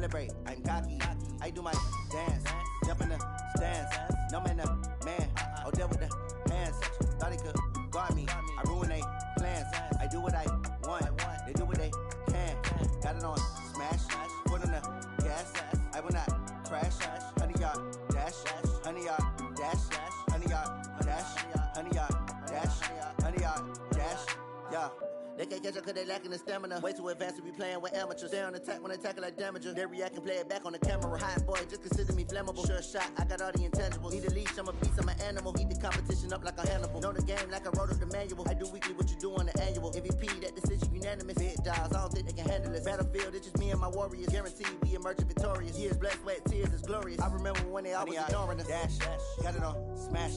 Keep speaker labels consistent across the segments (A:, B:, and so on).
A: celebrate, I'm cocky. I do my dance, jump in the stands. No man, man, oh, deal with the hands. Thought he could guard me, I ruin they plans. I do what I want, they do what they can. Got it on smash, put on the gas. I will not crash, 100-yard dash, 100-yard dash, 100-yard dash, 100-yard dash, 100-yard dash, yeah. They can't catch up cause they lacking the stamina. Way too advanced to be playing with amateurs. Stay on attack when they tackle like damager. They react and play it back on the camera. Hot boy, just consider me flammable. Sure shot, I got all the intangibles. Need a leash, I'm a beast, I'm an animal. Heat the competition up like a Hannibal. Know the game like I wrote up the manual. I do weekly what you do on the annual. MVP, that decision unanimous. Big dials, I don't think they can handle it. Battlefield, it's just me and my warriors. Guaranteed we emerging victorious. Years, blood, sweat, tears, is glorious. I remember when they always ignoring us. Dash, got it on smash,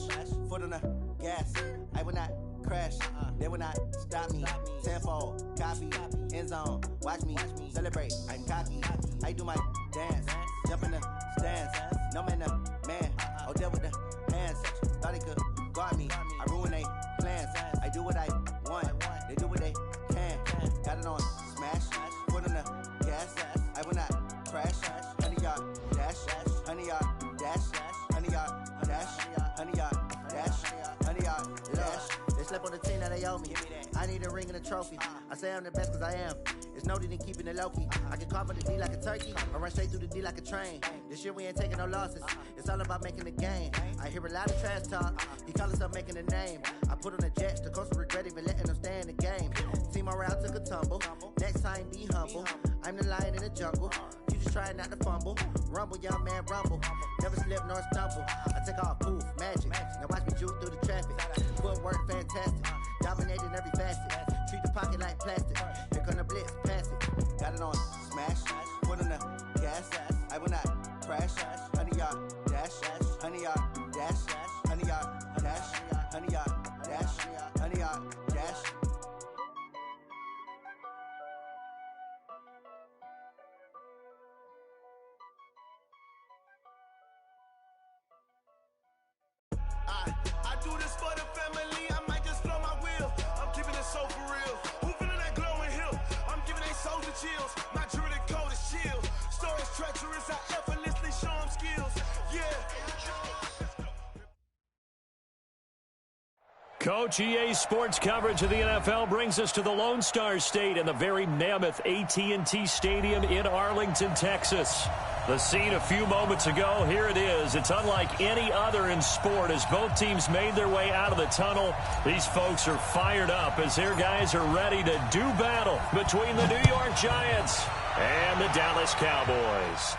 A: foot on the gas. I will not crash, they will not stop me. Tenfold, copy, end zone, watch me celebrate. I'm cocky, I do my dance, jump in the stands. No man, man, oh, deal with the hands. Thought he could guard me, I ruin they plans. I do what I want, they do what they can. Got it on smash, foot on the gas. I will not crash, 100-yard dash, 100-yard dash, 100-yard dash, 100-yard dash, 100-yard dash. They slept on the team that they owe me. I need a ring and a trophy. I say I'm the best cause I am. It's noted in keeping it low-key. I can cover the D like a turkey. I run straight through the D like a train. This year we ain't taking no losses. It's all about making the game. I hear a lot of trash talk. He call himself making a name. I put on the Jets. The coach regret even letting them stay in the game. Team morale took a tumble. Next time be humble. I'm the lion in the jungle. You just try not to fumble. Rumble, young man, rumble. Never slip nor stumble. I take off, poof, magic. Now watch me juke through the traffic. Footwork fantastic. Dominating every facet. Treat the pocket like plastic. Here come the blitz, pass it. Got it on smash. Put on the gas. I will not crash. 100-yard dash. 100-yard dash. 100-yard dash. 100-yard dash. 100-yard dash.
B: I do this for the family. I might just blow my wheel. I'm keeping it so for real. Who feeling that glowing hill? I'm giving they soldier chills. My druidic code is chill. Stories treacherous. I effortlessly show them skills. Yeah.
C: Coach, EA Sports coverage of the NFL brings us to the Lone Star State and the very mammoth AT&T Stadium in Arlington, Texas. The scene a few moments ago, here it is. It's unlike any other in sport as both teams made their way out of the tunnel. These folks are fired up as their guys are ready to do battle between the New York Giants and the Dallas Cowboys.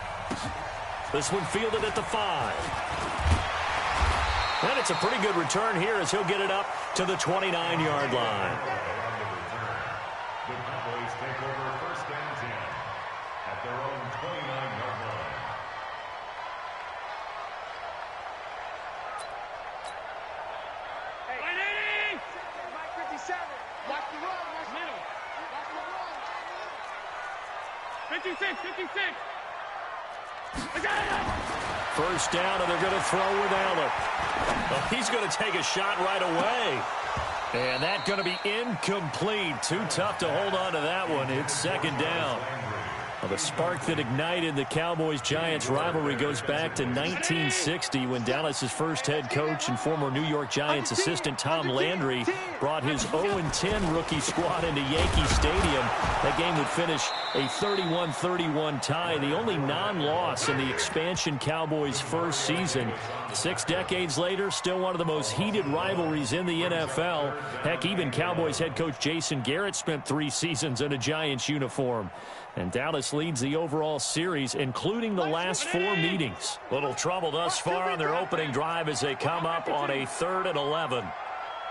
C: This one fielded at the 5. And it's a pretty good return here as he'll get it up to the 29-yard line.
D: The Cowboys take over first and 10 at their own 29-yard line.
E: Hey, Mike 57. Watch the run. Watch middle. Watch the run. 56. 56.
C: First down, and they're going to throw with Allen. Well, he's going to take a shot right away. And that's going to be incomplete. Too tough to hold on to that one. It's second down. Well, the spark that ignited the Cowboys-Giants rivalry goes back to 1960 when Dallas's first head coach and former New York Giants assistant Tom Landry brought his 0-10 rookie squad into Yankee Stadium. That game would finish a 31-31 tie, the only non-loss in the expansion Cowboys' first season. 6 decades later, still one of the most heated rivalries in the NFL. Heck, even Cowboys head coach Jason Garrett spent 3 seasons in a Giants uniform. And Dallas leads the overall series, including the last 4 meetings. Little trouble thus far on their opening drive as they come up on a 3rd and 11.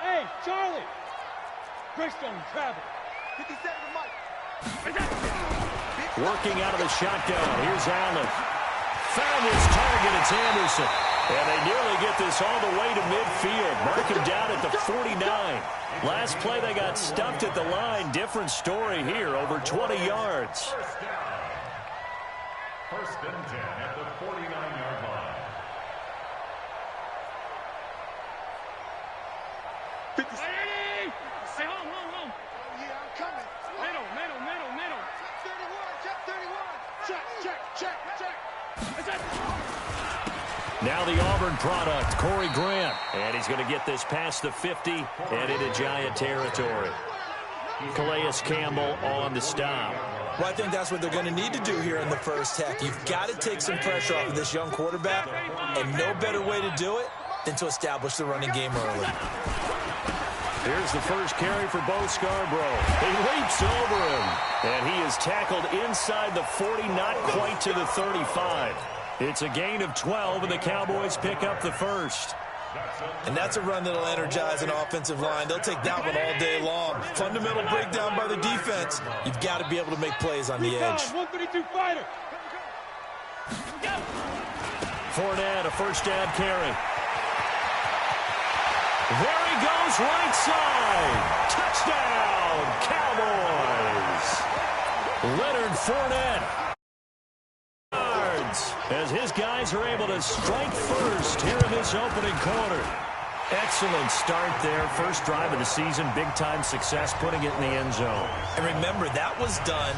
E: Hey, Charlie. Greystone, travel. 57 to Mike.
C: Working out of the shotgun. Here's Allen. Found his target. It's Anderson. And they nearly get this all the way to midfield. Mark him down at the 49. Last play, they got stuffed at the line. Different story here, over 20 yards.
D: First down. First and 10 at the 49-yard line.
E: 50. Hey, home. Oh, yeah, I'm coming. Middle. Check 31.
C: Now the Auburn product, Corey Grant. And he's going to get this past the 50 and into Giant territory. Calais Campbell on the stop.
F: Well, I think that's what they're going to need to do here in the first half. You've got to take some pressure off of this young quarterback, and no better way to do it than to establish the running game early.
C: Here's the first carry for Bo Scarborough. He leaps over him, and he is tackled inside the 40, not quite to the 35. It's a gain of 12, and the Cowboys pick up the first.
F: And that's a run that'll energize an offensive line. They'll take that one all day long. Fundamental breakdown by the defense. You've got to be able to make plays on the edge.
E: 132 fighter.
C: Fournette, a first down carry. There he goes, right side. Touchdown, Cowboys. Leonard Fournette. As his guys are able to strike first here in this opening quarter. Excellent start there. First drive of the season. Big-time success putting it in the end zone.
F: And remember, that was done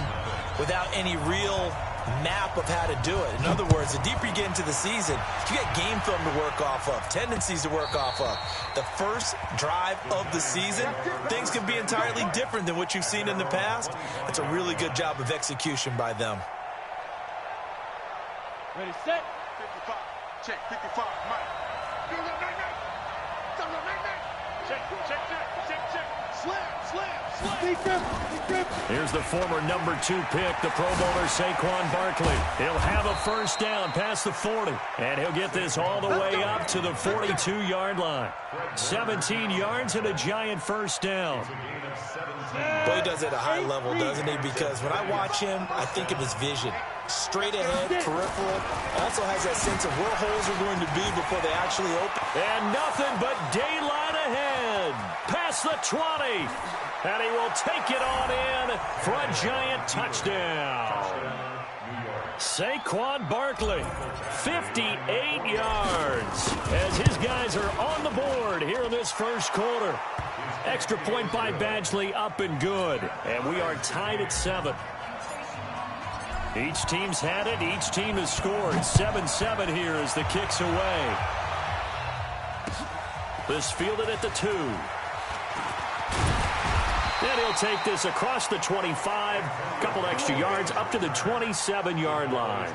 F: without any real map of how to do it. In other words, the deeper you get into the season, you get game film to work off of, tendencies to work off of. The first drive of the season, things can be entirely different than what you've seen in the past. It's a really good job of execution by them.
E: Ready, set.
B: 55. Check, 55. Mike. Check. Slam.
E: Defense.
C: Here's the former number 2 pick, the Pro Bowler Saquon Barkley. He'll have a first down past the 40, and he'll get this all the way up to the 42-yard line. 17 yards and a Giant first down.
F: Boy, he does it at a high level, doesn't he? Because when I watch him, I think of his vision. Straight ahead, peripheral. Also has that sense of where holes are going to be before they actually open.
C: And nothing but daylight ahead. Past the 20. And he will take it on in for a Giant touchdown. Saquon Barkley, 58 yards. As his guys are on the board here in this first quarter. Extra point by Badgley, up and good. And we are tied at 7. Each team's had it. Each team has scored. 7-7 here as the kick's away. This fielded at the 2. And he'll take this across the 25. Couple extra yards up to the 27-yard line.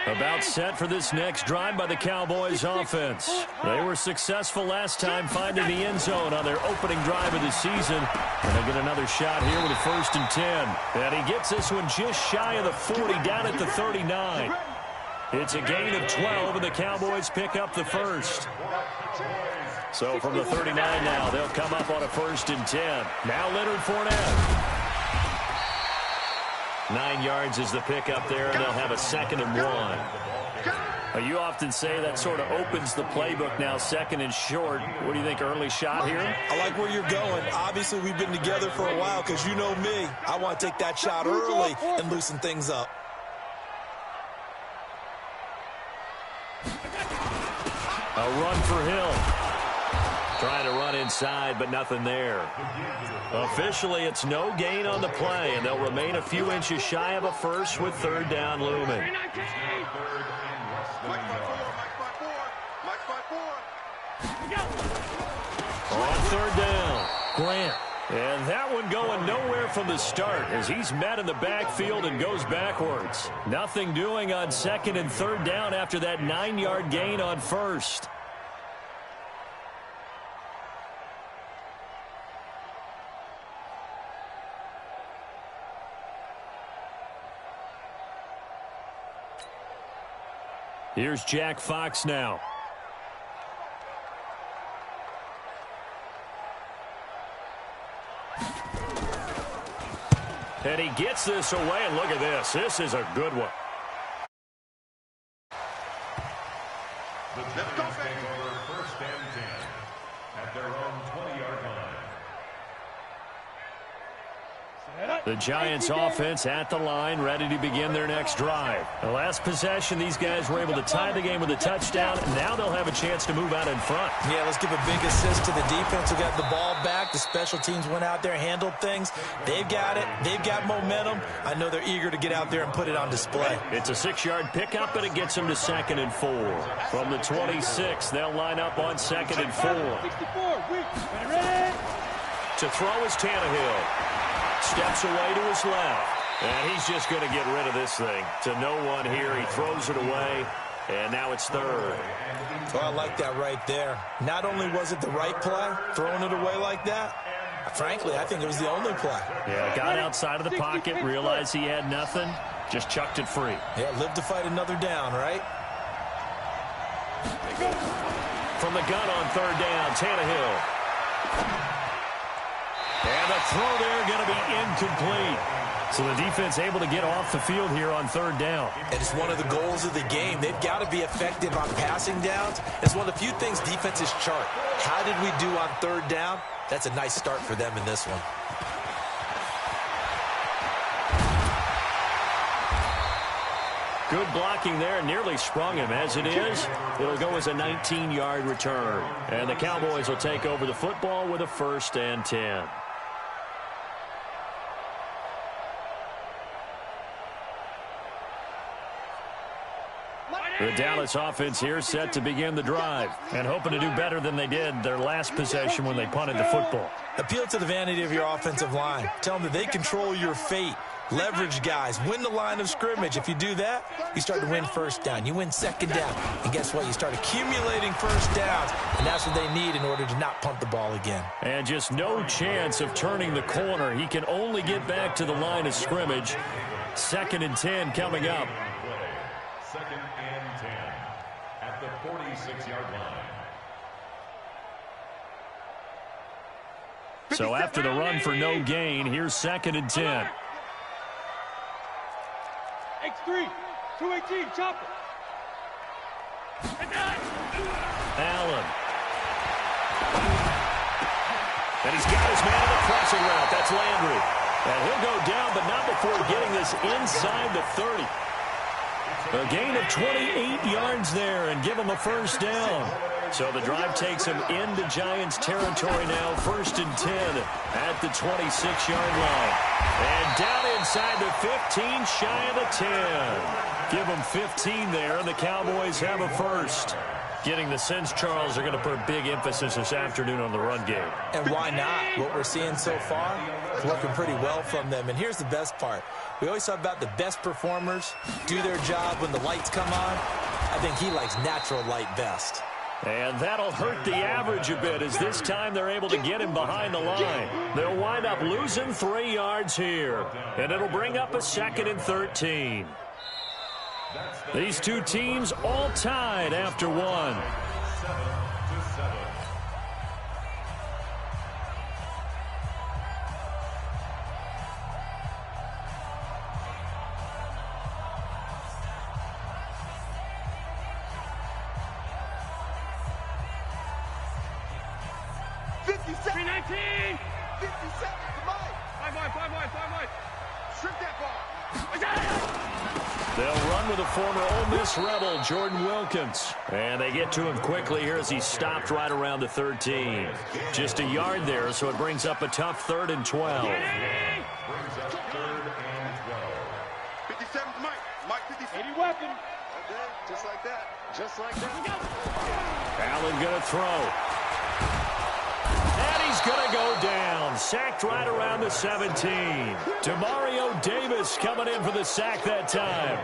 C: About set for this next drive by the Cowboys offense. They were successful last time finding the end zone on their opening drive of the season. And they get another shot here with a 1st and 10. And he gets this one just shy of the 40, down at the 39. It's a gain of 12, and the Cowboys pick up the first. So from the 39 now, they'll come up on a 1st and 10. Now Leonard Fournette. 9 yards is the pickup there, and they'll have a 2nd and 1. You often say that sort of opens the playbook now, 2nd and short. What do you think, early shot here?
F: I like where you're going. Obviously, we've been together for a while because you know me. I want to take that shot early and loosen things up.
C: A run for Hill. Trying to run inside, but nothing there. Officially, it's no gain on the play, and they'll remain a few inches shy of a first with 3rd down looming. On 3rd down, Grant. And that one going nowhere from the start as he's met in the backfield and goes backwards. Nothing doing on 2nd and 3rd down after that 9-yard gain on 1st. Here's Jack Fox now. And he gets this away, and look at this. This is a good one.
D: The Giants take over 1st and 10 at their own 20-yard line.
C: The Giants offense at the line, ready to begin their next drive. The last possession, these guys were able to tie the game with a touchdown, and now they'll have a chance to move out in front.
F: Yeah, let's give a big assist to the defense who got the ball back. The special teams went out there, handled things. They've got it. They've got momentum. I know they're eager to get out there and put it on display.
C: It's a 6-yard pickup, and it gets them to 2nd and 4. From the 26, they'll line up on 2nd and 4. To throw is Tannehill. Steps away to his left. And he's just going to get rid of this thing. To no one here. He throws it away. And now it's 3rd.
F: Oh, I like that right there. Not only was it the right play, throwing it away like that, frankly, I think it was the only play.
C: Yeah, got outside of the pocket, realized he had nothing, just chucked it free.
F: Yeah, live to fight another down, right?
C: From the gun on 3rd down, Tannehill. And the throw there going to be incomplete. So the defense able to get off the field here on 3rd down.
F: And it's one of the goals of the game. They've got to be effective on passing downs. It's one of the few things defenses chart. How did we do on 3rd down? That's a nice start for them in this one.
C: Good blocking there, nearly sprung him. As it is, it'll go as a 19-yard return. And the Cowboys will take over the football with a 1st and 10. The Dallas offense here set to begin the drive and hoping to do better than they did their last possession when they punted the football.
F: Appeal to the vanity of your offensive line. Tell them that they control your fate. Leverage guys. Win the line of scrimmage. If you do that, you start to win 1st down. You win 2nd down. And guess what? You start accumulating 1st downs. And that's what they need in order to not punt the ball again.
C: And just no chance of turning the corner. He can only get back to the line of scrimmage. 2nd and 10 coming up.
D: 2nd and 10 at the 46-yard line.
C: So after the run for no gain, here's 2nd and 10.
E: X3, 218, chopper.
C: Allen. And he's got his man in the crossing route. That's Landry. And he'll go down, but not before getting this inside the 30. A gain of 28 yards there and give him a 1st down. So the drive takes him into Giants territory now, 1st and 10 at the 26-yard line. And down inside the 15, shy of the 10. Give them 15 there, and the Cowboys have a 1st. Getting the sense, Charles, are going to put a big emphasis this afternoon on the run game.
F: And why not? What we're seeing so far is working pretty well from them. And here's the best part. We always talk about the best performers do their job when the lights come on. I think he likes natural light best.
C: And that'll hurt the average a bit as this time they're able to get him behind the line. They'll wind up losing 3 yards here. And it'll bring up a 2nd and 13. These two teams all tied after one.
D: 7-7.
C: They'll run with a former Ole Miss Rebel, Jordan Wilkins. And they get to him quickly here as he stopped right around the 13. Just a yard there, so it brings up a tough 3rd and 12.
D: Brings up 3rd and 12.
B: 57, Mike. Mike 57.
E: 80 weapon.
B: Okay, just like that. Just like that.
C: Allen going to throw. And he's going to go down. Sacked right around the 17. Demario Davis coming in for the sack that time.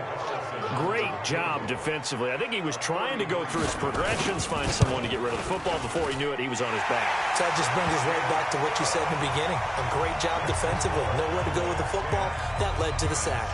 C: Great job defensively. I think he was trying to go through his progressions, find someone to get rid of the football. Before he knew it, he was on his back.
F: So that just brings us right back to what you said in the beginning. A great job defensively. Nowhere to go with the football. That led to the sack.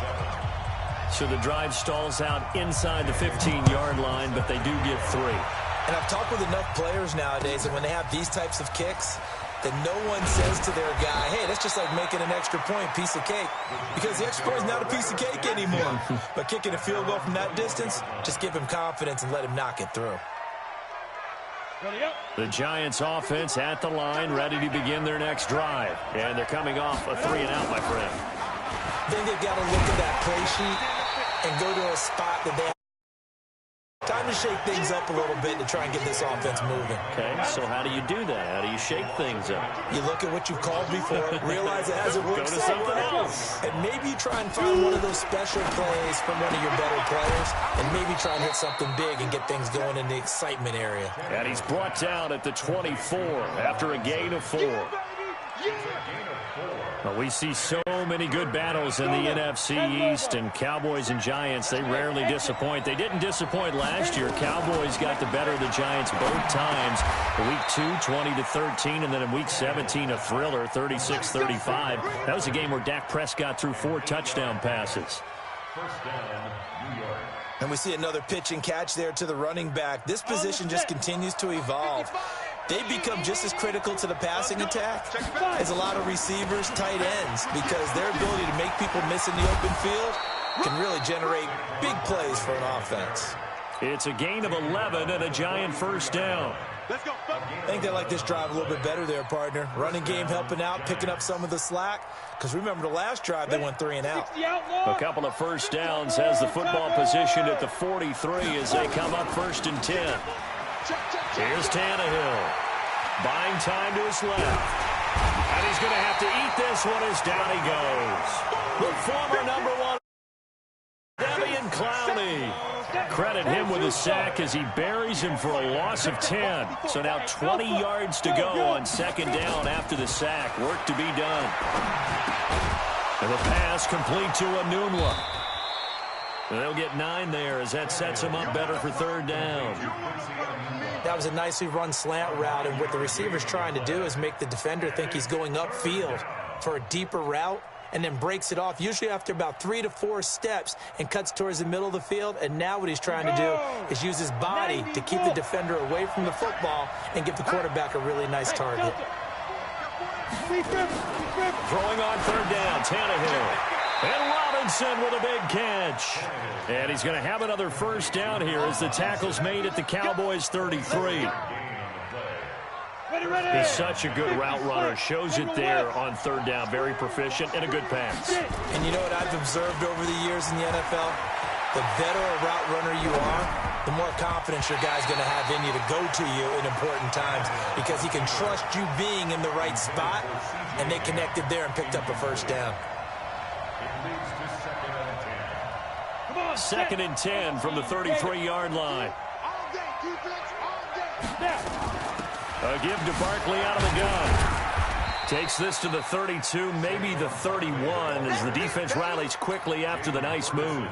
C: So the drive stalls out inside the 15-yard line, but they do get 3.
F: And I've talked with enough players nowadays that when they have these types of kicks, that no one says to their guy, hey, that's just like making an extra point, piece of cake. Because the extra point is not a piece of cake anymore. But kicking a field goal from that distance, just give him confidence and let him knock it through.
C: The Giants offense at the line, ready to begin their next drive. And they're coming off a 3-and-out, my friend.
F: Then they've got to look at that play sheet and go to a spot that they have. Time to shake things up a little bit to try and get this offense moving.
C: Okay, so how do you do that? How do you shake things up?
F: You look at what you've called before, realize it hasn't worked
C: Go to something else.
F: And maybe you try and find one of those special plays from one of your better players, and maybe try and hit something big and get things going in the excitement area.
C: And he's brought down at the 24 after a gain of 4. Well, we see so many good battles in the NFC East, and Cowboys and Giants, they rarely disappoint. They didn't disappoint last year. Cowboys got the better of the Giants both times. In Week 2, 20-13, and then in Week 17, a thriller, 36-35. That was a game where Dak Prescott threw 4 touchdown passes.
D: First down, New York.
F: And we see another pitch and catch there to the running back. This position just continues to evolve. They become just as critical to the passing attack as a lot of receivers, tight ends, because their ability to make people miss in the open field can really generate big plays for an offense.
C: It's a gain of 11 and a Giant first down.
F: I think they like this drive a little bit better there, partner. Running game helping out, picking up some of the slack. Because remember the last drive, they went 3-and-out.
C: A couple of first downs has the football positioned at the 43 as they come up 1st and 10. Here's Tannehill. Buying time to his left. And he's going to have to eat this one as down he goes. The former #1, Davian Clowney. Credit him with a sack as he buries him for a loss of 10. So now 20 yards to go on 2nd down after the sack. Work to be done. And the pass complete to Enunwa. They'll get 9 there as that sets him up better for 3rd down.
F: That was a nicely run slant route, and what the receiver's trying to do is make the defender think he's going upfield for a deeper route, and then breaks it off, usually after about 3 to 4 steps, and cuts towards the middle of the field. And now what he's trying to do is use his body to keep the defender away from the football and give the quarterback a really nice target.
C: Throwing on 3rd down, Tannehill. And Robinson with a big catch. And he's going to have another first down here as the tackle's made at the Cowboys 33. He's such a good route runner. Shows it there on 3rd down. Very proficient and a good pass.
F: And you know what I've observed over the years in the NFL? The better a route runner you are, the more confidence your guy's going to have in you to go to you in important times, because he can trust you being in the right spot, and they connected there and picked up a first down.
C: 2nd and 10 from the 33-yard line. A give to Barkley out of the gun. Takes this to the 32, maybe the 31, as the defense rallies quickly after the nice move.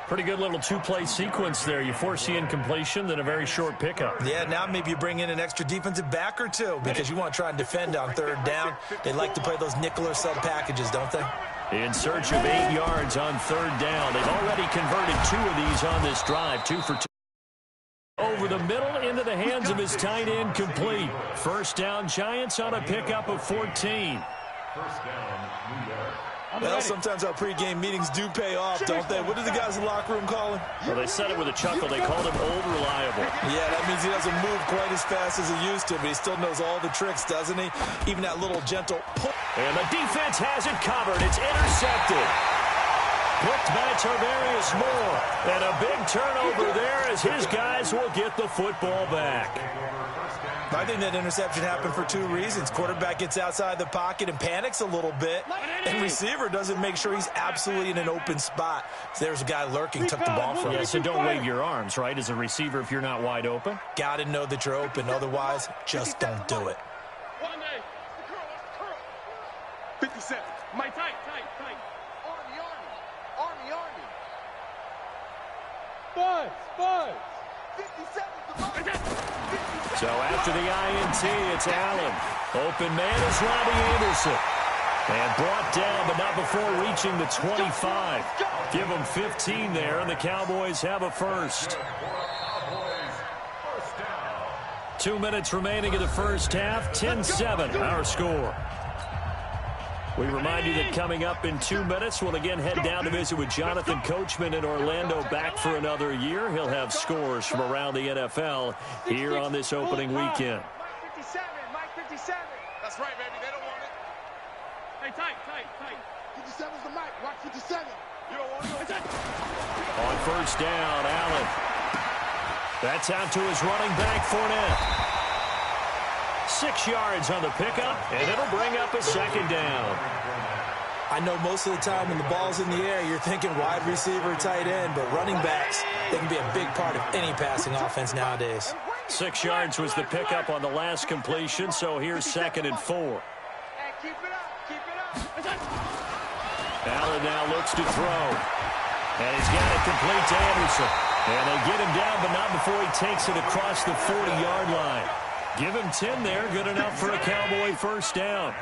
C: Pretty good little 2-play sequence there. You force the incompletion, then a very short pickup.
F: Yeah, now maybe you bring in an extra defensive back or two, because you want to try and defend on 3rd down. They like to play those nickel or sub packages, don't they?
C: In search of 8 yards on 3rd down. They've already converted 2 of these on this drive, 2 for 2. Over the middle into the hands of his tight end, complete. First down, Giants on a pickup of 14.
D: First down, New York.
F: Well, sometimes our pregame meetings do pay off, don't they? What do the guys in the locker room call him?
C: Well, they said it with a chuckle. They called him Old Reliable.
F: Yeah, that means he doesn't move quite as fast as he used to, but he still knows all the tricks, doesn't he? Even that little gentle pull.
C: And the defense has it covered. It's intercepted. Picked by Tarvarius Moore. And a big turnover there as his guys will get the football back.
F: I think that interception happened for 2 reasons. Quarterback gets outside the pocket and panics a little bit, and receiver doesn't make sure he's absolutely in an open spot. So there's a guy lurking, took the ball from him.
C: Yeah, so don't wave your arms, right, as a receiver if you're not wide open.
F: Got to know that you're open. Otherwise, just don't do it.
E: 57. Mike, tight. Army. Buzz. 57.
C: So after the INT, it's Allen. Open man is Robbie Anderson. And brought down, but not before reaching the 25. Give them 15 there, and the Cowboys have a first. 2 minutes remaining in the first half. 10-7, our score. We remind you that coming up in 2 minutes, we'll again head down to visit with Jonathan Coachman in Orlando, back for another year. He'll have scores from around the NFL here on this opening weekend.
E: Mike 57, Mike 57.
B: That's right, baby. They don't want it.
E: Hey, tight.
B: 57's the mic. Watch 57. You don't want it.
C: On first down, Allen. That's out to his running back, Fournette. 6 yards on the pickup, and it'll bring up a second down.
F: I know most of the time when the ball's in the air, you're thinking wide receiver, tight end, but running backs, they can be a big part of any passing offense nowadays.
C: 6 yards was the pickup on the last completion, so here's 2nd and 4.
E: Hey, keep it up.
C: Allen now looks to throw. And he's got it complete to Anderson. And they get him down, but not before he takes it across the 40-yard line. Give him 10 there, good enough for a Cowboy first down.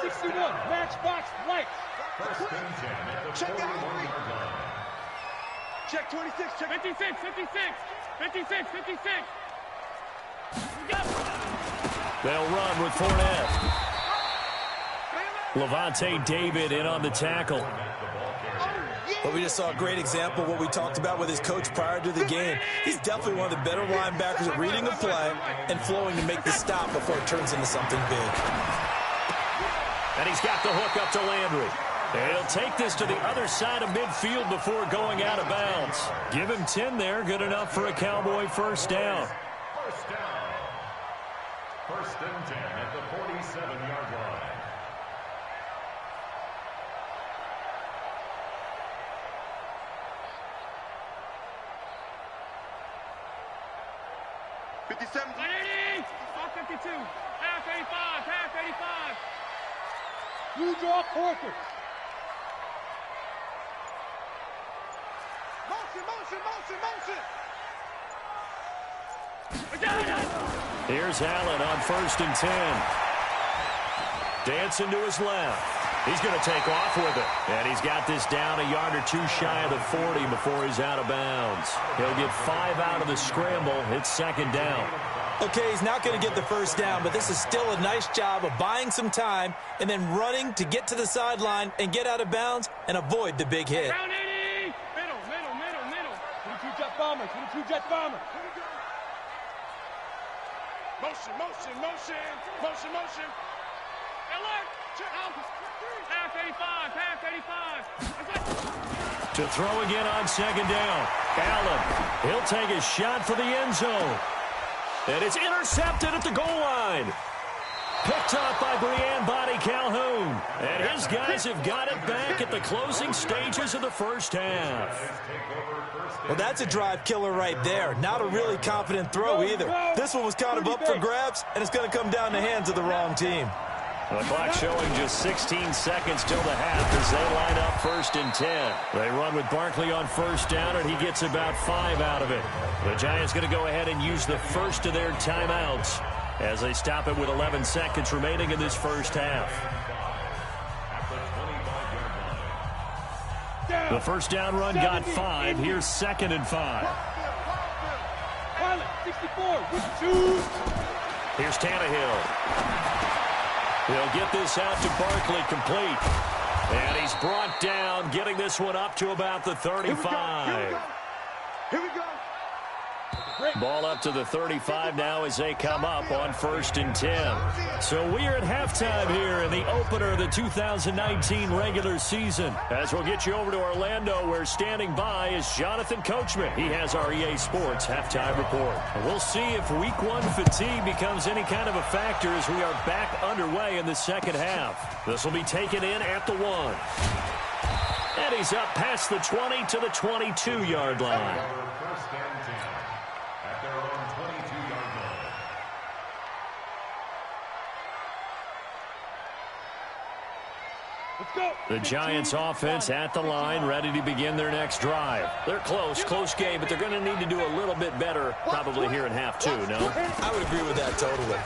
E: 61, matchbox, lights.
B: Check out.
E: Check 26, check 56.
C: They'll run with Fournette. Levante David in on the tackle.
F: But we just saw a great example of what we talked about with his coach prior to the game. He's definitely one of the better linebackers at reading the play and flowing to make the stop before it turns into something big.
C: And he's got the hook up to Landry. And he'll take this to the other side of midfield before going out of bounds. Give him 10 there, good enough for a Cowboy first down.
D: First and 10 at the 47-yard line.
E: Half 52, half 85. You draw quarter. Motion.
C: Here's Allen on 1st and 10. Dancing to his left. He's going to take off with it. And he's got this down a yard or two shy of the 40 before he's out of bounds. He'll get 5 out of the scramble. It's 2nd down.
F: Okay, he's not going to get the first down, but this is still a nice job of buying some time and then running to get to the sideline and get out of bounds and avoid the big hit.
E: Round 80. Middle. 22 jet bomber.
B: Motion.
E: Alert. Half 85.
C: To throw again on 2nd down. Allen, he'll take a shot for the end zone. And it's intercepted at the goal line. Picked up by Brian Body Calhoun. And his guys have got it back at the closing stages of the first half.
F: Well, that's a drive killer right there. Not a really confident throw either. This one was kind of up for grabs, and it's going to come down the hands of the wrong team.
C: The clock showing just 16 seconds till the half as they line up 1st and 10. They run with Barkley on first down, and he gets about 5 out of it. The Giants going to go ahead and use the first of their timeouts as they stop it with 11 seconds remaining in this first half. The first down run got 5. Here's 2nd and 5.
E: 64 with 2.
C: Here's Tannehill. He'll get this out to Barkley complete. And he's brought down, getting this one up to about the 35.
B: Here we go.
C: Ball up to the 35 now as they come up on 1st and 10. So we are at halftime here in the opener of the 2019 regular season. As we'll get you over to Orlando, where standing by is Jonathan Coachman. He has our EA Sports halftime report. And we'll see if week 1 fatigue becomes any kind of a factor as we are back underway in the second half. This will be taken in at the 1. And he's up past the 20 to the 22-yard line.
D: First and 10 at their own 22-yard line.
E: Let's go.
C: The Giants offense at the line, ready to begin their next drive. They're close game, but they're going to need to do a little bit better probably here in half 2, no?
F: I would agree with that totally.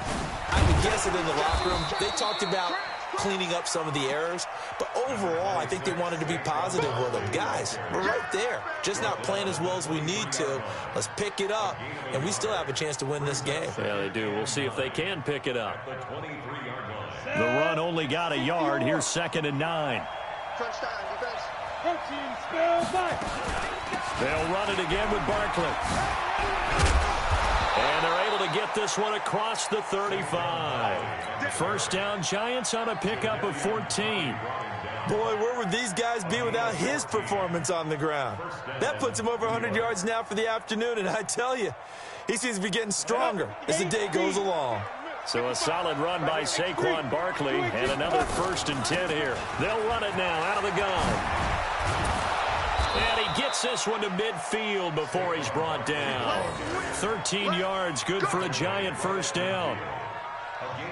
F: I would guess it in the locker room. They talked about cleaning up some of the errors, but overall, I think they wanted to be positive with them. Guys, we're right there. Just not playing as well as we need to. Let's pick it up, and we still have a chance to win this game.
C: Yeah, they do. We'll see if they can pick it up.
D: The 23-yard line.
C: The run only got a yard. Here's 2nd and 9.
E: Touchdown, defense.
C: They'll run it again with Barkley. And they're able to get this one across the 35. First down, Giants on a pickup of 14.
F: Boy, where would these guys be without his performance on the ground? That puts him over 100 yards now for the afternoon, and I tell you, he seems to be getting stronger as the day goes along.
C: So a solid run by Saquon Barkley, and another 1st and 10 here. They'll run it now out of the gun. And he gets this one to midfield before he's brought down. 13 yards, good for a Giant first down.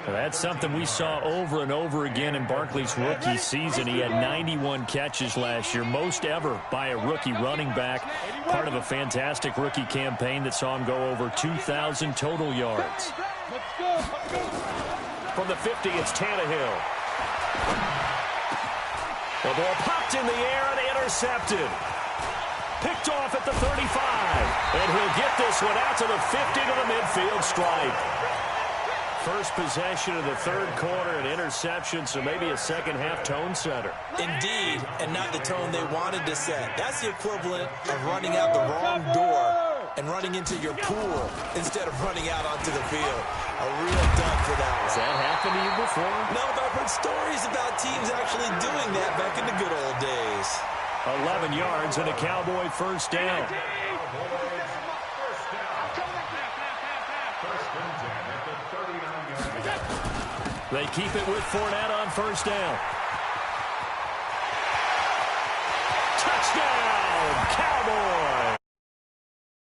C: That's something we saw over and over again in Barkley's rookie season. He had 91 catches last year, most ever by a rookie running back, part of a fantastic rookie campaign that saw him go over 2,000 total yards. From the 50, it's Tannehill. The ball popped in the air and intercepted. Picked off at the 35. And he'll get this one out to the 50 to the midfield stripe. First possession of the third quarter, an interception, so maybe a second-half tone setter.
F: Indeed, and not the tone they wanted to set. That's the equivalent of running out the wrong door and running into your pool instead of running out onto the field. A real dud for that one.
C: Has that happened to you before?
F: No, but I've heard stories about teams actually doing that back in the good old days.
C: 11 yards and a Cowboy first down. They keep it with Fournette on first down. Touchdown, Cowboy!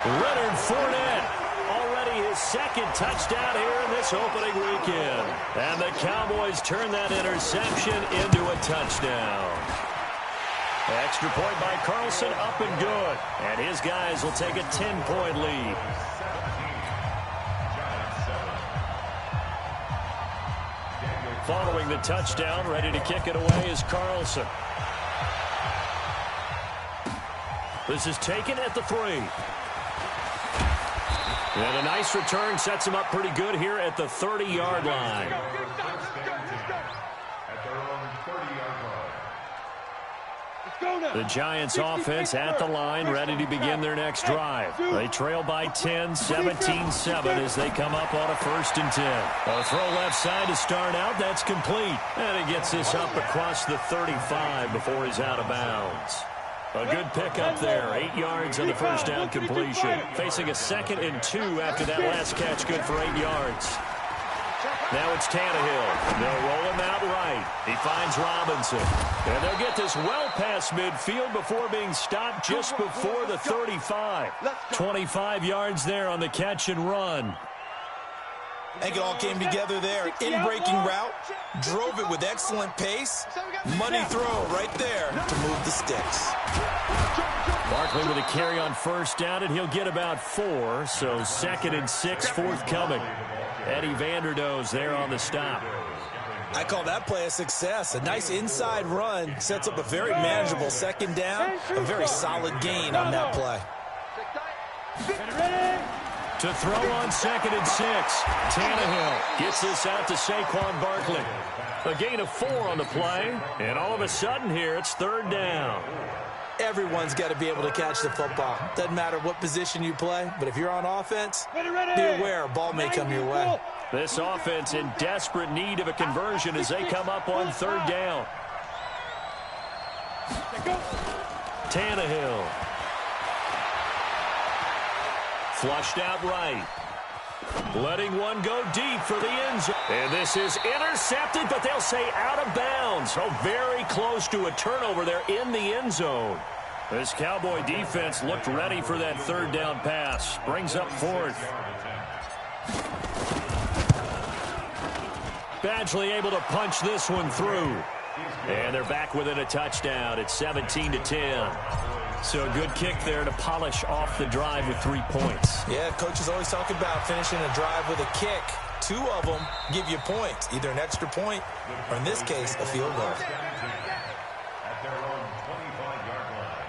C: Leonard Fournette, already his 2nd touchdown here in this opening weekend. And the Cowboys turn that interception into a touchdown. Extra point by Carlson, up and good. And his guys will take a 10-point lead. Following the touchdown, ready to kick it away is Carlson. This is taken at the 3. And a nice return sets him up pretty good here at the 30-yard line. The Giants offense at the line, ready to begin their next drive. They trail by 10, 17-7 as they come up on a 1st and 10. A throw left side to start out. That's complete. And he gets this up across the 35 before he's out of bounds. A good pickup there. 8 yards on the first down completion. Facing a 2nd and 2 after that last catch, good for 8 yards. Now it's Tannehill. They'll roll him out right. He finds Robinson. And they'll get this well past midfield before being stopped just before the 35. 25 yards there on the catch and run.
F: I think it all came together there. In-breaking route. Drove it with excellent pace. Money throw right there to move the sticks.
C: Barkley with a carry on first down, and he'll get about 4. So 2nd and 6 forthcoming. Eddie Vanderdoes there on the stop.
F: I call that play a success. A nice inside run sets up a very manageable 2nd down. A very solid gain on that play.
C: To throw on 2nd and 6. Tannehill gets this out to Saquon Barkley. A gain of 4 on the play. And all of a sudden here, it's 3rd down.
F: Everyone's got to be able to catch the football. Doesn't matter what position you play, but if you're on offense, be aware a ball may come your way.
C: This offense in desperate need of a conversion as they come up on 3rd down. Tannehill. Flushed out right. Letting one go deep for the end zone. And this is intercepted, but they'll say out of bounds. So very close to a turnover there in the end zone. This Cowboy defense looked ready for that 3rd down pass. Brings up 4th. Badgley able to punch this one through. And they're back within a touchdown. It's 17-10. So a good kick there to polish off the drive with 3 points.
F: Yeah, coaches always talk about finishing a drive with a kick. 2 of them give you points, either an extra point or, in this case, a field goal.
D: At their own 25-yard line.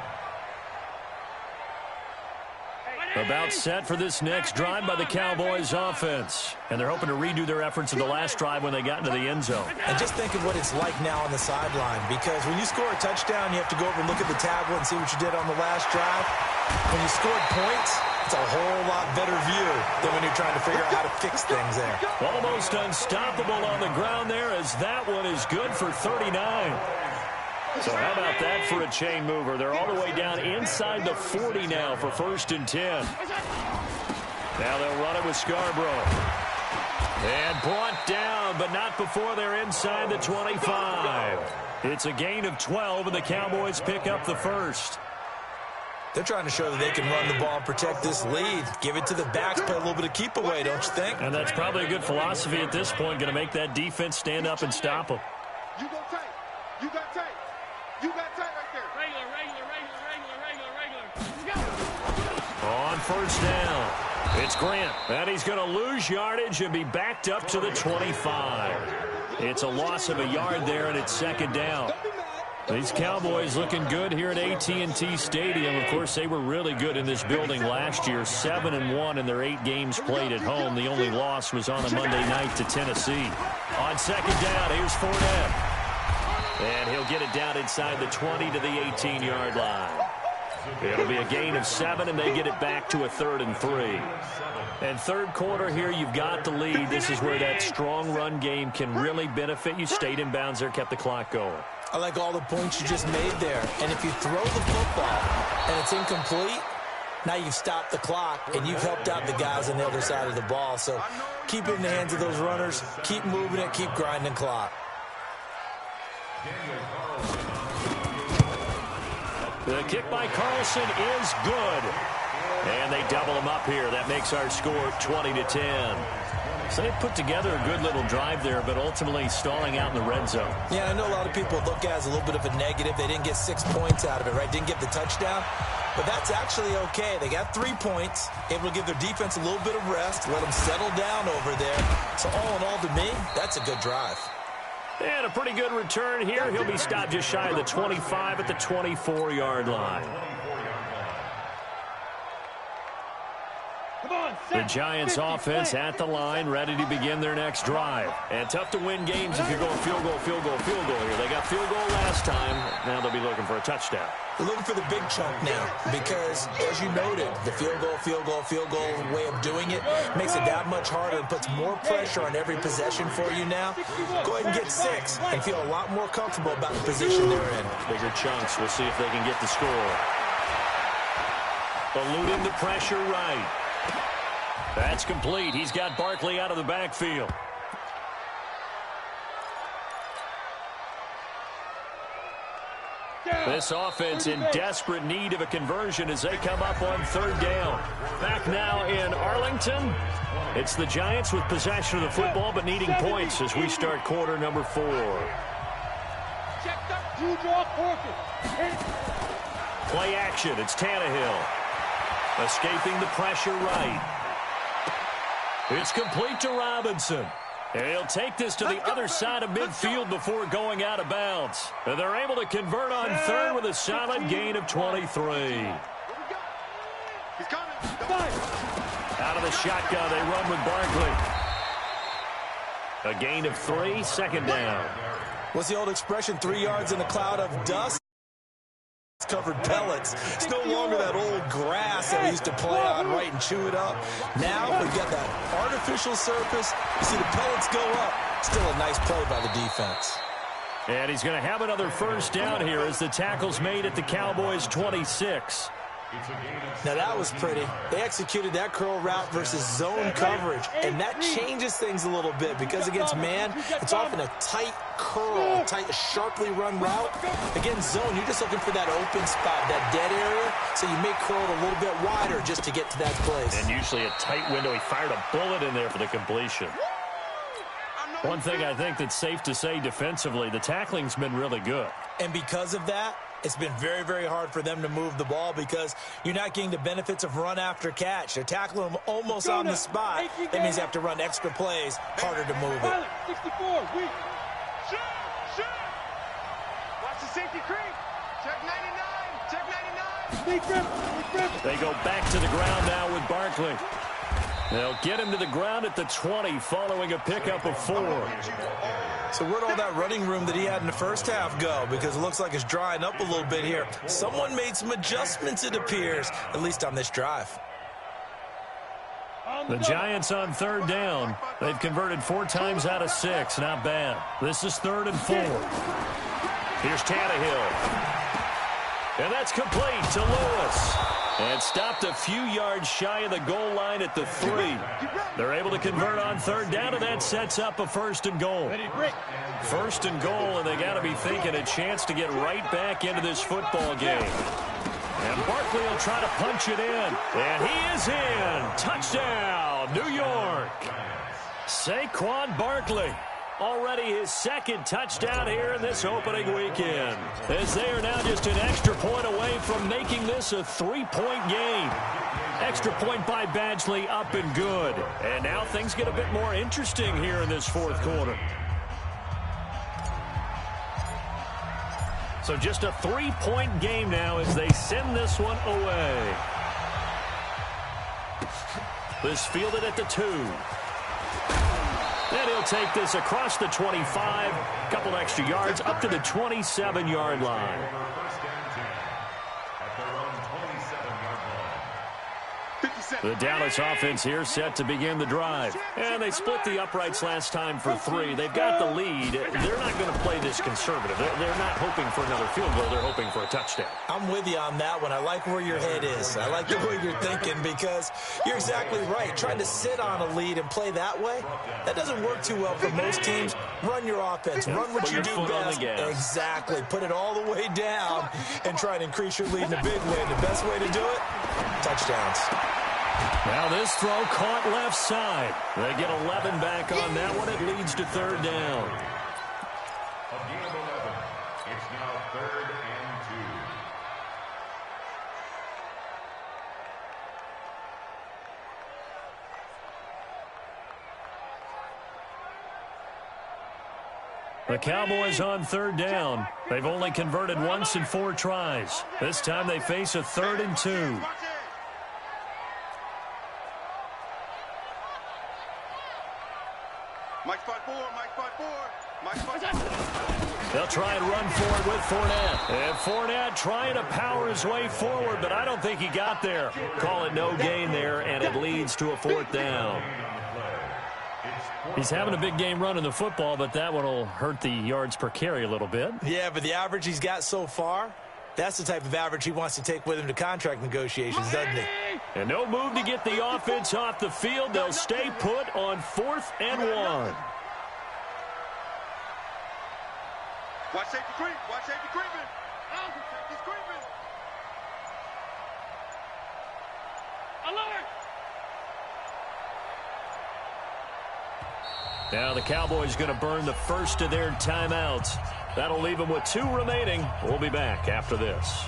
C: About set for this next drive by the Cowboys offense. And they're hoping to redo their efforts in the last drive when they got into the end zone.
F: And just think of what it's like now on the sideline, because when you score a touchdown, you have to go over and look at the tablet and see what you did on the last drive. When you scored points, it's a whole lot better view than when you're trying to figure out how to fix things there.
C: Almost unstoppable on the ground there, as that one is good for 39. So how about that for a chain mover? They're all the way down inside the 40 now for 1st and 10. Now they'll run it with Scarborough. And brought down, but not before they're inside the 25. It's a gain of 12, and the Cowboys pick up the first.
F: They're trying to show that they can run the ball and protect this lead. Give it to the backs, play a little bit of keep away, don't you think?
C: And that's probably a good philosophy at this point, going to make that defense stand up and stop them.
E: You go tight. You got tight. You got tight right there. Regular.
C: On 1st down, it's Grant. And he's going to lose yardage and be backed up to the 25. It's a loss of a yard there, and it's 2nd down. These Cowboys looking good here at AT&T Stadium. Of course, they were really good in this building last year. 7-1 in their 8 games played at home. The only loss was on a Monday night to Tennessee. On 2nd down, here's Fournette. And he'll get it down inside the 20 to the 18-yard line. It'll be a gain of 7, and they get it back to a 3rd and 3. And third quarter here, you've got the lead. This is where that strong run game can really benefit you. Stayed in bounds there, kept the clock going.
F: I like all the points you just made there. And if you throw the football and it's incomplete, now you've stopped the clock and you've helped out the guys on the other side of the ball. So keep it in the hands of those runners. Keep moving it. Keep grinding clock.
C: The kick by Carlson is good. And they double him up here. That makes our score 20-10. So they put together a good little drive there, but ultimately stalling out in the red zone.
F: Yeah, I know a lot of people look at it as a little bit of a negative. They didn't get 6 points out of it, right? Didn't get the touchdown. But that's actually okay. They got 3 points, able to give their defense a little bit of rest, let them settle down over there. So all in all, to me, that's a good drive.
C: And a pretty good return here. He'll be stopped just shy of the 25 at the 24-yard line. The Giants offense at the line, ready to begin their next drive. And tough to win games if you're going field goal here. They got field goal last time. Now they'll be looking for a touchdown.
F: They're looking for the big chunk now because, as you noted, the field goal way of doing it makes it that much harder and puts more pressure on every possession for you now. Go ahead and get 6 and feel a lot more comfortable about the position they're in.
C: Bigger chunks. We'll see if they can get the score. Eluding the pressure right. That's complete. He's got Barkley out of the backfield. This offense in desperate need of a conversion as they come up on 3rd down. Back now in Arlington. It's the Giants with possession of the football but needing points as we start quarter number 4. Play action. It's Tannehill. Escaping the pressure right. It's complete to Robinson. And he'll take this to the other side of midfield before going out of bounds. And they're able to convert on 3rd with a solid gain of 23. Out of the shotgun, they run with Barkley. A gain of 3, 2nd down.
F: What's the old expression, 3 yards in a cloud of dust? Covered pellets. It's no longer that old grass that we used to play on, right, and chew it up. Now we've got that artificial surface. You see the pellets go up. Still a nice play by the defense.
C: And he's going to have another 1st down here as the tackle's made at the Cowboys' 26.
F: Now that was pretty. They executed that curl route versus zone coverage, and that changes things a little bit because against man, it's often a tight curl, tight, sharply run route. Against zone, you're just looking for that open spot, that dead area, so you may curl it a little bit wider just to get to that place.
C: And usually a tight window. He fired a bullet in there for the completion. One thing I think that's safe to say defensively, the tackling's been really good.
F: And because of that, it's been very, very hard for them to move the ball because you're not getting the benefits of run after catch. They're tackling them almost on the spot. That means they have to run extra plays, harder to move it.
E: 64, weak. Shoot. Watch the safety creep. Check 99.
C: They go back to the ground now with Barkley. They'll get him to the ground at the 20 following a pickup of 4.
F: So where'd all that running room that he had in the first half go? Because it looks like it's drying up a little bit here. Someone made some adjustments, it appears, at least on this drive.
C: The Giants on 3rd down. They've converted 4 times out of 6. Not bad. This is 3rd and 4. Here's Tannehill. And that's complete to Lewis. And stopped a few yards shy of the goal line at the 3. They're able to convert on 3rd down, and that sets up a 1st and goal. 1st and goal, and they got to be thinking a chance to get right back into this football game. And Barkley will try to punch it in. And he is in. Touchdown, New York. Saquon Barkley. Already his 2nd touchdown here in this opening weekend, as they are now just an extra point away from making this a 3-point game. Extra point by Badgley, up and good. And now things get a bit more interesting here in this 4th quarter. So just a 3-point game now as they send this one away. This fielded at the 2. And he'll take this across the 25, a couple extra yards, up to the 27-yard line. The Dallas offense here set to begin the drive. And they split the uprights last time for 3. They've got the lead. They're not going to play this conservative. They're not hoping for another field goal. They're hoping for a touchdown.
F: I'm with you on that one. I like where your head is. I like the way you're thinking, because you're exactly right. Trying to sit on a lead and play that way, that doesn't work too well for most teams. Run your offense. Run what you do best. Exactly. Put it all the way down and try to increase your lead in a big way. And the best way to do it, touchdowns.
C: Now this throw caught left side. They get 11 back on that one. It leads to 3rd down.
D: A gain of 11. It's now 3rd and 2.
C: The Cowboys on 3rd down. They've only converted once in 4 tries. This time they face a 3rd and 2. They'll try and run forward with Fournette. And Fournette trying to power his way forward, but I don't think he got there. Call it no gain there, and it leads to a 4th down. He's having a big game running the football, but that one will hurt the yards per carry a little bit.
F: Yeah, but the average he's got so far, that's the type of average he wants to take with him to contract negotiations, doesn't he?
C: And no move to get the offense off the field. They'll stay put on 4th and 1.
E: Watch safety creep. Watch safety creeping. Oh, safety's creeping. Alert!
C: Now the Cowboys going to burn the first of their timeouts. That'll leave them with 2 remaining. We'll be back after this.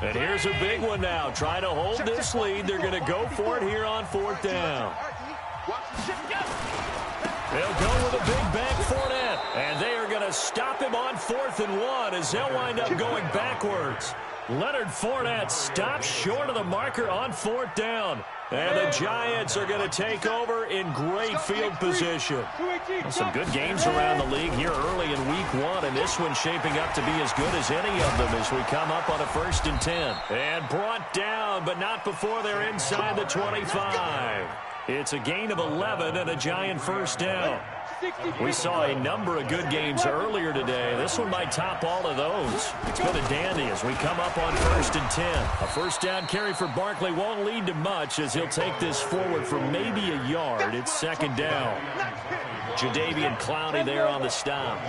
C: And here's a big one now. Trying to hold this lead. They're going to go for it here on 4th down. They'll go with a big back Fournette. And they are going to stop him on 4th and 1 as they'll wind up going backwards. Leonard Fournette stops short of the marker on 4th down. And the Giants are going to take over in great field position. Some good games around the league here early in week 1, and this one's shaping up to be as good as any of them as we come up on a 1st and 10. And brought down, but not before they're inside the 25. It's a gain of 11 and a Giant 1st down. We saw a number of good games earlier today. This one might top all of those. It's been a dandy as we come up on 1st and 10. A 1st down carry for Barkley won't lead to much as he'll take this forward for maybe a yard. It's 2nd down. Jadeveon Clowney there on the stop.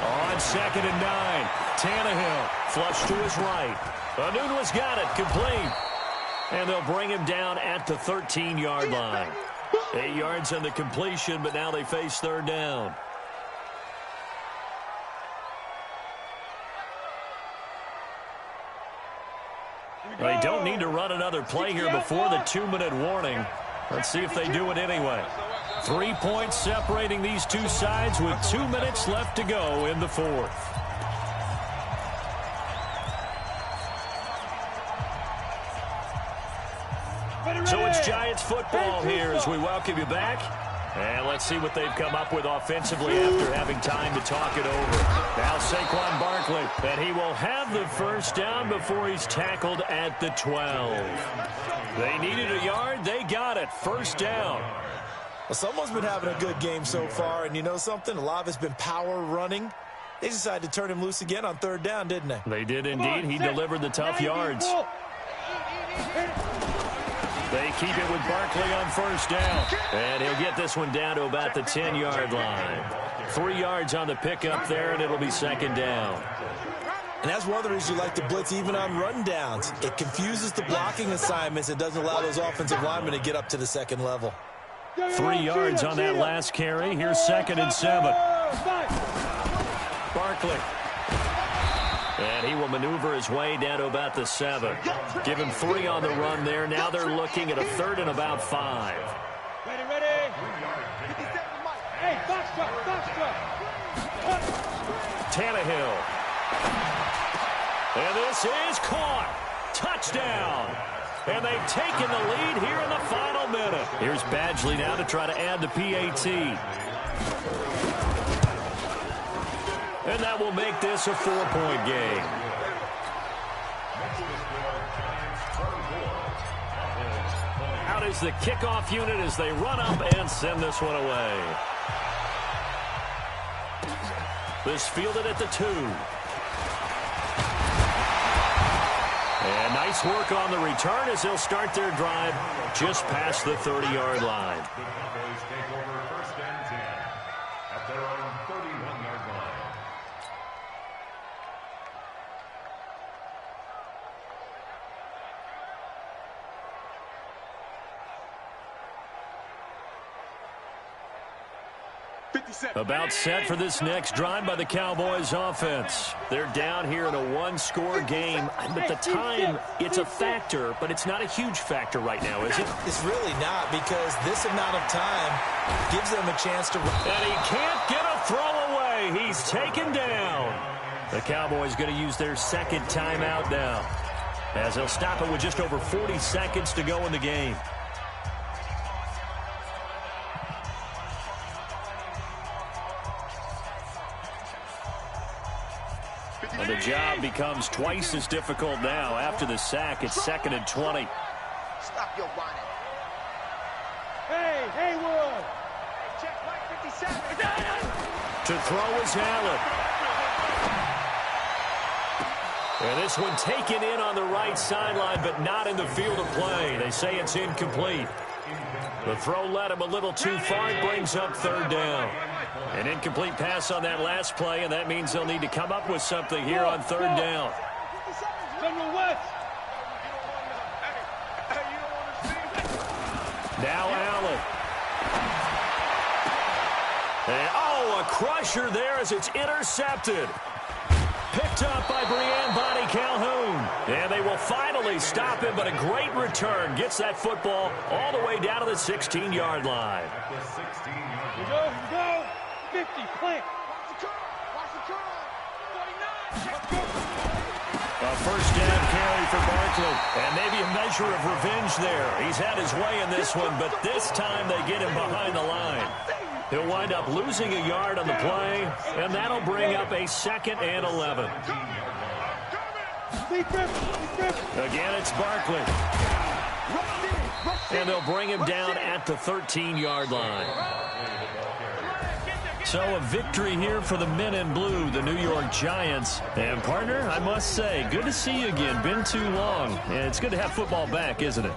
C: On 2nd and 9, Tannehill flush to his right. Anunwa's got it, complete. And they'll bring him down at the 13-yard line. 8 yards on the completion, but now they face 3rd down. They don't need to run another play here before the 2-minute warning. Let's see if they do it anyway. 3 points separating these two sides with 2 minutes left to go in the fourth. So it's Giants football here as we welcome you back. And let's see what they've come up with offensively after having time to talk it over. Now Saquon Barkley, and he will have the first down before he's tackled at the 12. They needed a yard. They got it. First down.
F: Well, someone's been having a good game so far, and you know something? A lot of it's been power running. They decided to turn him loose again on third down, didn't they?
C: They did indeed. He delivered the tough yards. They keep it with Barkley on first down. And he'll get this one down to about the 10-yard line. 3 yards on the pickup there, and it'll be second down.
F: And that's one of the reasons you like to blitz even on run downs. It confuses the blocking assignments. It doesn't allow those offensive linemen to get up to the second level.
C: 3 yards on that last carry. Here's 2nd and 7. Barkley. And he will maneuver his way down to about the 7. Give him 3 on the run there. Now they're looking at a 3rd and about 5.
E: Ready. Hey, Foxtrot.
C: Tannehill. And this is caught. Touchdown. And they've taken the lead here in the final minute. Here's Badgley now to try to add the PAT. And that will make this a 4-point game. Out is the kickoff unit as they run up and send this one away. This fielded at the 2. And nice work on the return as they'll start their drive just past the 30-yard line.
D: The Cowboys take over 1st and 10 at their own 31-yard line.
C: About set for this next drive by the Cowboys offense. They're down here in a 1-score game. But the time, it's a factor, but it's not a huge factor right now, is it?
F: It's really not, because this amount of time gives them a chance to...
C: And he can't get a throw away. He's taken down. The Cowboys going to use their 2nd timeout now, as they'll stop it with just over 40 seconds to go in the game. And the job becomes twice as difficult now. After the sack, it's 2nd and 20.
E: Stop your whining. Hey, Haywood. Check Mike 57.
C: To throw is Allen. And this one taken in on the right sideline, but not in the field of play. They say it's incomplete. The throw led him a little too far. It brings up 3rd down. An incomplete pass on that last play, and that means they'll need to come up with something here on 3rd down. Now Allen. And, a crusher there as it's intercepted. Picked up by Brian Bonnie Calhoun. And they will finally stop him, but a great return. Gets that football all the way down to the 16-yard line.
E: Here we go. 50, plant. Watch the curl. 49.
C: A first down carry for Barkley. And maybe a measure of revenge there. He's had his way in this one, but this time they get him behind the line. He'll wind up losing a yard on the play, and that'll bring up a 2nd and 11. Again, it's Barkley. And they'll bring him down at the 13-yard line. So a victory here for the men in blue, the New York Giants. And, partner, I must say, good to see you again. Been too long. And it's good to have football back, isn't it?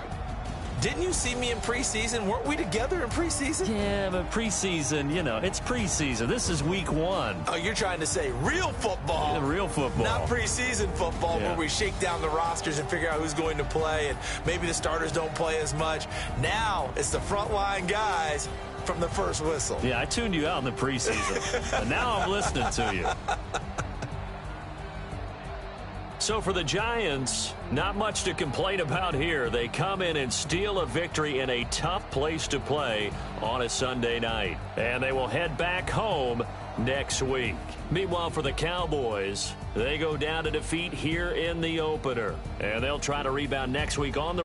F: Didn't you see me in preseason? Weren't we together in preseason?
C: Yeah, but preseason, it's preseason. This is week 1.
F: Oh, you're trying to say real football.
C: Yeah, real football.
F: Not preseason football,
C: Yeah.
F: where we shake down the rosters and figure out who's going to play, and maybe the starters don't play as much. Now it's the frontline guys from the first whistle.
C: Yeah, I tuned you out in the preseason. And now I'm listening to you. So for the Giants, not much to complain about here. They come in and steal a victory in a tough place to play on a Sunday night. And they will head back home next week. Meanwhile, for the Cowboys, they go down to defeat here in the opener. And they'll try to rebound next week on the